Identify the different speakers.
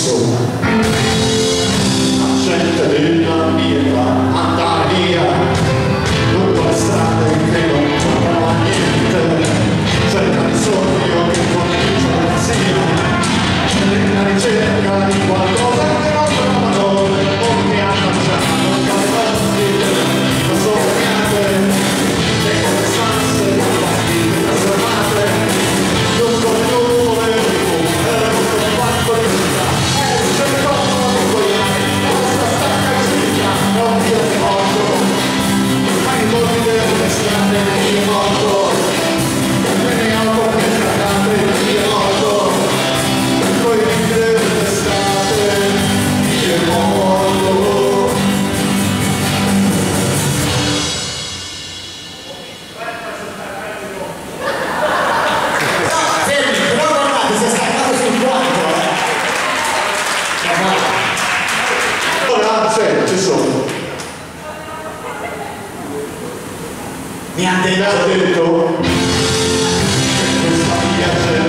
Speaker 1: insomma. La gente della mia età andava via lungo le strade che non trovava niente, cerca di sogno che condividono la sia nella ricerca di qualcosa che non trovano, o che hanno già non capaci non sognate e come stanze di partite trasformate lungo le nuvole di fumo e un quanto di città e c'è il corpo di quegli anni questa stacca e cicca non io che morto ma i volti delle strade io morto e ne ho come strade io morto e poi delle strade io morto.
Speaker 2: Però guardate, si è staccato sul quadro,
Speaker 1: Ora ci sono.
Speaker 2: Mi ha
Speaker 1: Mi ha
Speaker 2: detto
Speaker 1: detto che questa via c'è